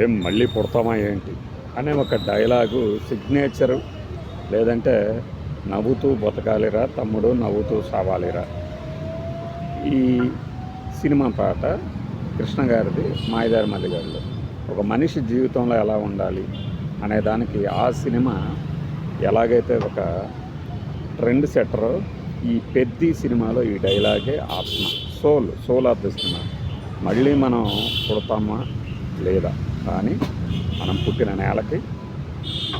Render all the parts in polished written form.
ఏం మళ్ళీ పుడతామా ఏంటి అనే ఒక డైలాగు సిగ్నేచరు, లేదంటే నవ్వుతూ బతకాలిరా తమ్ముడు, నవ్వుతూ సావాలిరా. ఈ సినిమా పాట కృష్ణ గారిది మాయదారి మల్లిగారిలో. ఒక మనిషి జీవితంలో ఎలా ఉండాలి అనే దానికి ఆ సినిమా ఎలాగైతే ఒక ట్రెండ్ సెట్టరో, ఈ పెద్ది సినిమాలో ఈ డైలాగే ఆత్మ, సోల్ ఆఫ్ ద సినిమా. మళ్ళీ మనం పుడతామా లేదా, కానీ మనం పుట్టిన నేలకి,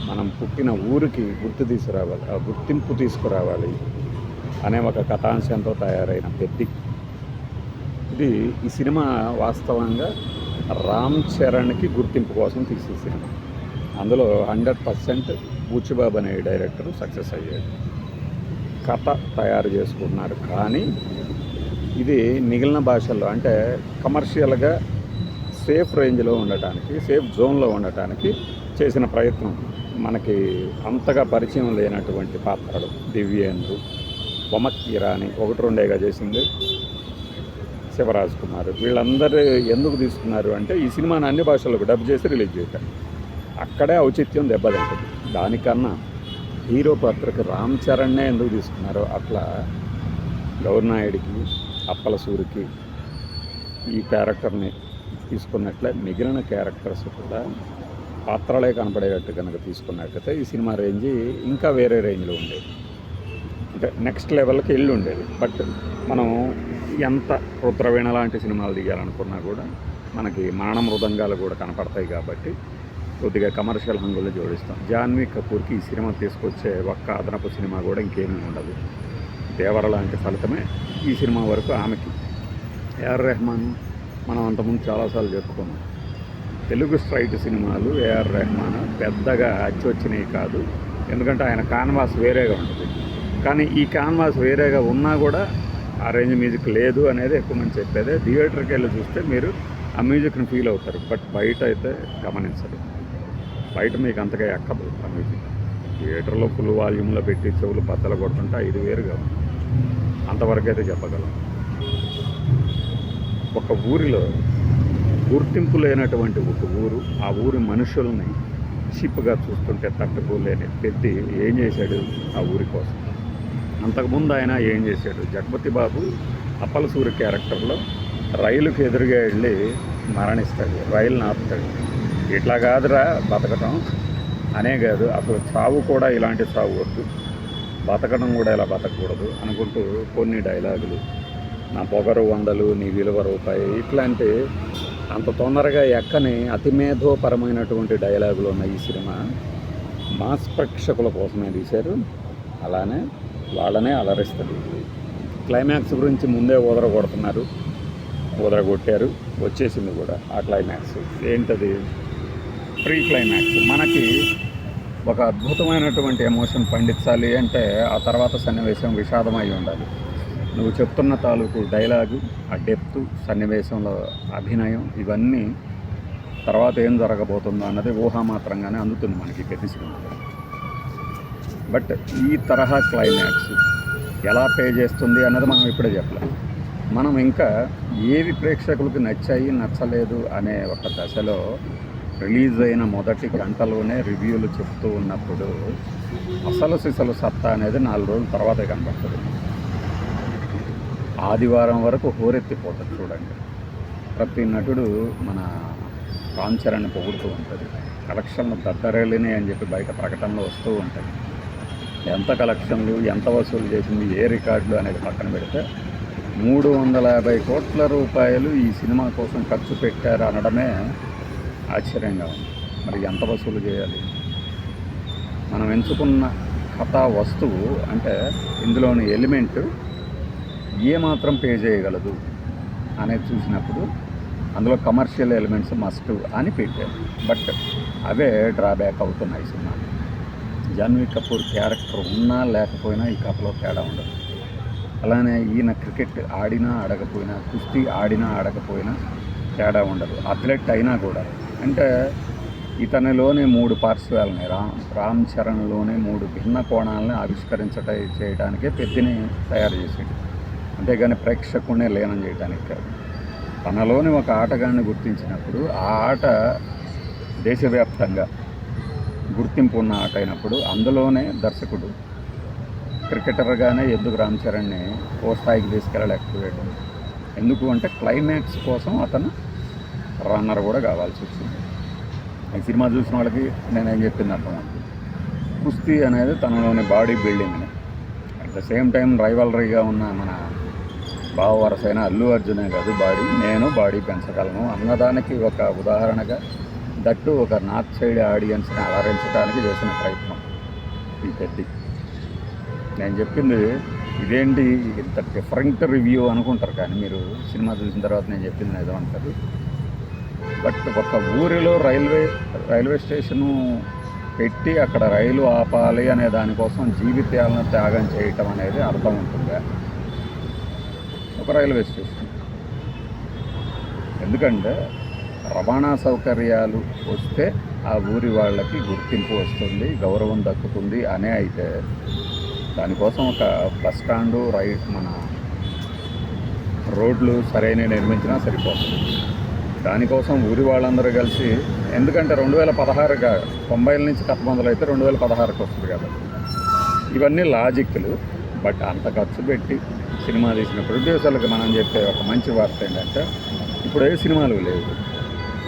మనం పుట్టిన ఊరికి గుర్తింపు తీసుకురావాలి అనే ఒక కథాంశంతో తయారైన పెద్ది. ఈ సినిమా వాస్తవంగా రామ్ చరణ్కి గుర్తింపు కోసం తీసే సినిమా. అందులో 100% బూచిబాబు అనే డైరెక్టర్ సక్సెస్ అయ్యాడు, కథ తయారు చేసుకున్నారు. కానీ ఇది మిగిలిన భాషల్లో అంటే కమర్షియల్గా సేఫ్ రేంజ్లో ఉండటానికి, సేఫ్ జోన్లో ఉండటానికి చేసిన ప్రయత్నం. మనకి అంతగా పరిచయం లేనటువంటి పాత్రలు దివ్యేంద్రు, బొమ్మక్ ఇరానీ, 1-2 చేసింది శివరాజ్ కుమార్. వీళ్ళందరూ ఎందుకు తీసుకున్నారు అంటే ఈ సినిమాని అన్ని భాషలకు డబ్ చేసి రిలీజ్ చేశారు. అక్కడే ఔచిత్యం దెబ్బతింటుంది. దానికన్నా హీరో పాత్రకి రామ్ చరణ్నే ఎందుకు తీసుకున్నారో అట్లా గౌర్నాయుడికి, అప్పల సూరికి ఈ క్యారెక్టర్ని తీసుకున్నట్లే మిగిలిన క్యారెక్టర్స్ కూడా పాత్రలే కనపడేటట్టు కనుక తీసుకున్నట్టయితే ఈ సినిమా రేంజ్ ఇంకా వేరే రేంజ్లో ఉండేది, అంటే నెక్స్ట్ లెవెల్కి వెళ్ళి ఉండేది. బట్ మనం ఎంత రుద్రవీణ లాంటి సినిమాలు తీయాలనుకున్నా కూడా మనకి మాన మృదంగాలు కూడా కనపడతాయి కాబట్టి కొద్దిగా కమర్షియల్ హంగుల్లో జోడిస్తాం. జాన్వీ కపూర్కి ఈ సినిమా తీసుకొచ్చే ఒక్క అదనపు సినిమా కూడా ఇంకేమీ ఉండదు. దేవర లాంటి ఫలితమే ఈ సినిమా వరకు ఆమెకి. ఏఆర్ రెహమాన్ మనం అంతకుముందు చాలాసార్లు చెప్పుకున్నాం, తెలుగు స్ట్రైట్ సినిమాలు ఏఆర్ రెహమాన్ పెద్దగా అచ్చొచ్చినాయి కాదు, ఎందుకంటే ఆయన కాన్వాస్ వేరేగా ఉంటుంది. కానీ ఈ కాన్వాస్ వేరేగా ఉన్నా కూడా ఆ రేంజ్ మ్యూజిక్ లేదు అనేది ఎక్కువ మంది చెప్పేదే. థియేటర్కి వెళ్ళి చూస్తే మీరు ఆ మ్యూజిక్ని ఫీల్ అవుతారు, బట్ బయట అయితే గమనించరు. బయట మీకు అంతగా ఎక్కదు ఆ మ్యూజిక్. థియేటర్లో ఫుల్ వాల్యూమ్లో పెట్టి చెవులు బద్దలు కొడుతుంటే ఇది వేరుగా అంతవరకు అయితే చెప్పగలం. ఒక ఊరిలో గుర్తింపు లేనటువంటి ఒక ఊరు, ఆ ఊరి మనుషుల్ని షిప్గా చూస్తుంటే తట్టుకోలేని పెద్ది ఏం చేశాడు ఆ ఊరి కోసం. అంతకుముందు ఆయన ఏం చేశాడు, జగపతి బాబు అప్పల సూరి క్యారెక్టర్లో రైలుకి ఎదురుగా వెళ్ళి మరణిస్తాడు, రైలుని ఆపుతాడు. ఇట్లా కాదురా బతకటం అనే కాదు, అసలు చావు కూడా ఇలాంటి చావు వద్దు, బతకడం కూడా ఇలా బతకూడదు అనుకుంటూ కొన్ని డైలాగులు, నా పొగరు 100, నీ విలువ రూపాయి, ఇట్లాంటి అంత తొందరగా ఎక్కని అతిమేధోపరమైనటువంటి డైలాగులు ఉన్న ఈ సినిమా మాస్ ప్రేక్షకుల కోసమే తీశారు, అలానే వాళ్ళనే అలరిస్తుంది. క్లైమాక్స్ గురించి ముందే కొట్టారు, వచ్చేసింది కూడా ఆ క్లైమాక్స్. ఏంటది? Pre climax. మనకి ఒక అద్భుతమైనటువంటి ఎమోషన్ పండించాలి అంటే ఆ తర్వాత సన్నివేశం విషాదమై ఉండాలి. నువ్వు చెప్తున్న తాలూకు డైలాగు, ఆ డెప్త్, సన్నివేశంలో అభినయం, ఇవన్నీ తర్వాత ఏం జరగబోతుందో అన్నది ఊహామాత్రంగానే అందుతుంది మనకి పెద్ద సినిమాలో. బట్ ఈ తరహా క్లైమాక్స్ ఎలా పే చేస్తుంది అన్నది మనం ఇప్పుడే చెప్పలేం. మనం ఇంకా ఏవి ప్రేక్షకులకు నచ్చాయి నచ్చలేదు అనే ఒక దశలో రిలీజ్ అయిన మొదటి గంటలోనే రివ్యూలు చెప్తూ ఉన్నప్పుడు అసలు సిసలు సత్తా అనేది 4 రోజుల తర్వాతే కనబడుతుంది. ఆదివారం వరకు హోరెత్తిపోతుంది చూడండి. ప్రతి నటుడు మన రామ్ చరణ్ పొగుడుతూ ఉంటుంది. కలెక్షన్లు దద్దరేలినాయి అని చెప్పి బయట ప్రకటనలు వస్తూ ఉంటాయి. ఎంత కలెక్షన్లు, ఎంత వసూలు చేసింది, ఏ రికార్డులు అనేది పక్కన పెడితే 350 కోట్ల రూపాయలు ఈ సినిమా కోసం ఖర్చు పెట్టారు అనడమే ఆశ్చర్యంగా ఉంది. మరి ఎంత వసూలు చేయాలి? మనం ఎంచుకున్న కథా వస్తువు అంటే ఇందులోని ఎలిమెంట్ ఏమాత్రం పే చేయగలదు అనేది చూసినప్పుడు అందులో కమర్షియల్ ఎలిమెంట్స్ మస్ట్ అని పెట్టారు. బట్ అవే డ్రాబ్యాక్ అవుతున్నాయి సినిమా. జాన్వీ కపూర్ క్యారెక్టర్ ఉన్నా లేకపోయినా ఈ కథలో తేడా ఉండదు. అలానే ఈయన క్రికెట్ ఆడినా ఆడకపోయినా, కుస్తీ ఆడినా ఆడకపోయినా తేడా ఉండదు. అథ్లెట్ అయినా కూడా, అంటే ఇతనిలోని 3 పార్శ్వాలని, రామ్ చరణ్లోని 3 భిన్న కోణాలని చేయడానికే పెద్దిని తయారు చేసాడు. అంతేగాని ప్రేక్షకుడినే లీనం చేయడానికి కాదు. తనలోని ఒక ఆటగాన్ని గుర్తించినప్పుడు ఆ ఆట దేశవ్యాప్తంగా గుర్తింపు ఉన్న ఆట అయినప్పుడు అందులోనే దర్శకుడు క్రికెటర్గానే ఎందుకు రామ్ చరణ్ని ఓ స్థాయికి తీసుకెళ్ళలేకపోయాడు? ఎందుకు అంటే క్లైమాక్స్ కోసం అతను రన్నర్ కూడా కావాల్సి వచ్చింది. ఈ సినిమా చూసిన వాళ్ళకి నేనేం చెప్పింది అర్థమవుతుంది. కుస్తీ అనేది తనలోని బాడీ బిల్డింగ్ని, అట్ ద సేమ్ టైం రైవలరీగా ఉన్న మన బావ వరసైన అల్లు అర్జునే కాదు నేను బాడీ పెంచగలను అన్నదానికి ఒక ఉదాహరణగా, దట్టు ఒక నార్త్ సైడ్ ఆడియన్స్ని అలరించడానికి చేసిన ప్రయత్నం ఈ పెద్ద. నేను చెప్పింది ఇదేంటి ఇంత డిఫరెంట్ రివ్యూ అనుకుంటారు, కానీ మీరు సినిమా చూసిన తర్వాత నేను చెప్పింది ఏదో అంటారు. బట్ ఒక ఊరిలో రైల్వే స్టేషను పెట్టి అక్కడ రైలు ఆపాలి అనే దానికోసం జీవితాలను త్యాగం చేయటం అనేది అర్థం ఉంటుందా? ఒక రైల్వే స్టేషన్ ఎందుకంటే రవాణా సౌకర్యాలు వస్తే ఆ ఊరి వాళ్ళకి గుర్తింపు వస్తుంది, గౌరవం దక్కుతుంది అనే అయితే దానికోసం ఒక బస్ స్టాండు మన రోడ్లు సరైన నిర్మించినా సరిపోతుంది. దానికోసం ఊరి వాళ్ళందరూ కలిసి, ఎందుకంటే 2016 90ల నుంచి కథ మొదలైతే 2016కి వస్తుంది కాబట్టి ఇవన్నీ లాజిక్లు. బట్ అంత ఖర్చు పెట్టి సినిమా తీసిన ప్రొడ్యూసర్లకు మనం చెప్పే ఒక మంచి వార్త ఏంటంటే ఇప్పుడు ఏ సినిమాలు లేవు.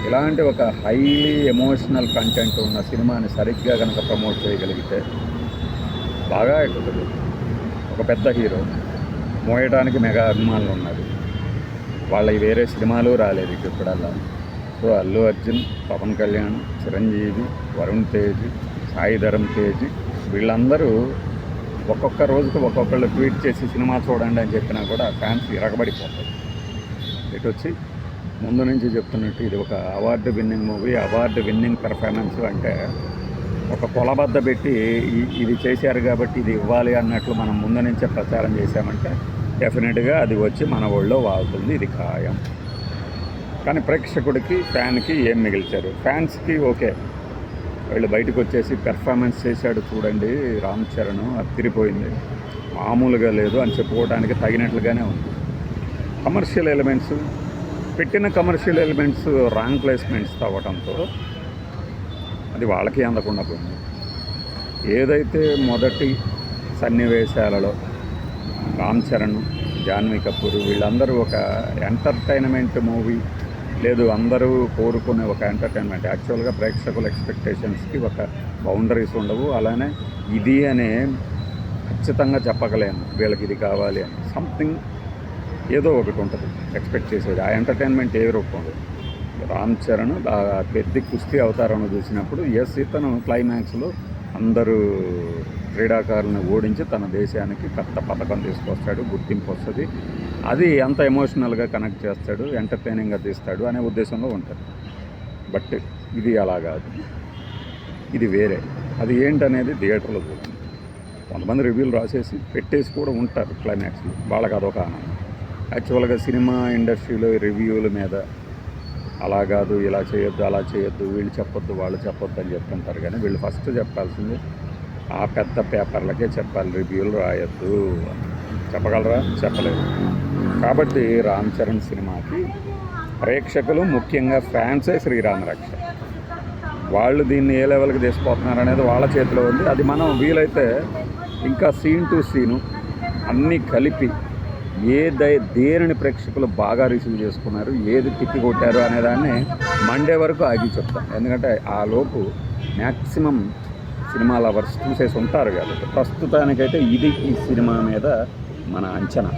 ఇలాంటి ఒక హైలీ ఎమోషనల్ కంటెంట్ ఉన్న సినిమాని సరిగ్గా కనుక ప్రమోట్ చేయగలిగితే బాగా ఎక్కుతుంది. ఒక పెద్ద హీరో మోయడానికి మెగా అభిమానులు ఉన్నారు, వాళ్ళ వేరే సినిమాలు రాలేదు ఇప్పుడల్లా. సో అల్లు అర్జున్, పవన్ కళ్యాణ్, చిరంజీవి, వరుణ్ తేజ్, సాయి ధరమ్ తేజ్ వీళ్ళందరూ ఒక్కొక్క రోజుకి ఒక్కొక్కళ్ళు ట్వీట్ చేసి సినిమా చూడండి అని చెప్పినా కూడా ఫ్యాన్స్ ఇరగబడిపోతారు. ఇటు వచ్చి ముందు నుంచి చెప్తున్నట్టు ఇది ఒక award winning movie, award winning performance అంటే ఒక కొలబద్ద పెట్టి ఇది చేశారు కాబట్టి ఇది ఇవ్వాలి అన్నట్లు మనం ముందు నుంచే ప్రచారం చేశామంటే డెఫినెట్గా అది వచ్చి మన ఒళ్ళో వాగుతుంది, ఇది ఖాయం. కానీ ప్రేక్షకుడికి, ఫ్యాన్కి ఏం మిగిల్చారు? ఫ్యాన్స్కి ఓకే, వీళ్ళు బయటకు వచ్చేసి పెర్ఫార్మెన్స్ చేశాడు చూడండి రామ్ చరణ్, అత్తిరిపోయింది, మామూలుగా లేదు అని చెప్పుకోవడానికి తగినట్లుగానే ఉంది. కమర్షియల్ ఎలిమెంట్స్ పెట్టిన కమర్షియల్ ఎలిమెంట్స్ రాంగ్ ప్లేస్మెంట్స్ అవ్వడంతో అది వాళ్ళకి అందకుండా పోయింది. ఏదైతే మొదటి సన్నివేశాలలో రామ్ చరణ్, జాన్వీ కపూర్ వీళ్ళందరూ ఒక ఎంటర్టైన్మెంట్ మూవీ లేదు, అందరూ కోరుకునే ఒక ఎంటర్టైన్మెంట్, యాక్చువల్గా ప్రేక్షకుల ఎక్స్పెక్టేషన్స్కి ఒక బౌండరీస్ ఉండవు. అలానే ఇది అనే ఖచ్చితంగా చెప్పగలేను వీళ్ళకి ఇది కావాలి అని, సంథింగ్ ఏదో ఒకటి ఉంటుంది ఎక్స్పెక్ట్ చేసేది. ఆ ఎంటర్టైన్మెంట్ ఏ రూపంలో రామ్ చరణ్ పెద్ద కుస్తీ అవతారం చూసినప్పుడు ఇతను క్లైమాక్స్లో అందరూ క్రీడాకారులను ఓడించి తన దేశానికి పెద్ద పథకం తీసుకొస్తాడు, గుర్తింపు వస్తుంది, అది ఎంత ఎమోషనల్గా కనెక్ట్ చేస్తాడు, ఎంటర్టైనింగ్గా తీస్తాడు అనే ఉద్దేశంలో ఉంటుంది. బట్ ఇది అలా కాదు, ఇది వేరే. అది ఏంటనేది థియేటర్లో చూడండి. కొంతమంది రివ్యూలు రాసేసి పెట్టేసి కూడా ఉంటారు క్లైమాక్స్లో, వాళ్ళకి అదొక ఆనందం. యాక్చువల్గా సినిమా ఇండస్ట్రీలో రివ్యూల మీద అలా కాదు, ఇలా చేయొద్దు, అలా చేయొద్దు, వీళ్ళు చెప్పొద్దు, వాళ్ళు చెప్పొద్దు అని చెప్తుంటారు. కానీ వీళ్ళు ఫస్ట్ చెప్పాల్సింది ఆ పెద్ద పేపర్లకే చెప్పాలి, రివ్యూలు రాయొద్దు. చెప్పగలరా? చెప్పలేదు. కాబట్టి రామ్ చరణ్ సినిమాకి ప్రేక్షకులు, ముఖ్యంగా ఫ్యాన్సే శ్రీరామ రక్ష. వాళ్ళు దీన్ని ఏ లెవెల్కి తీసుకుపోతున్నారు అనేది వాళ్ళ చేతిలో ఉంది. అది మనం వీలైతే ఇంకా సీన్ టు సీను అన్నీ కలిపి దేనిని ప్రేక్షకులు బాగా రిసీవ్ చేసుకున్నారు, ఏది తిప్పి కొట్టారు అనేదాన్ని మండే వరకు ఆగి చెప్తాం. ఎందుకంటే ఆ లోపు మ్యాక్సిమం సినిమా లవర్స్ చూసేసి ఉంటారు కాబట్టి ప్రస్తుతానికైతే ఇది ఈ సినిమా మీద మన అంచనా.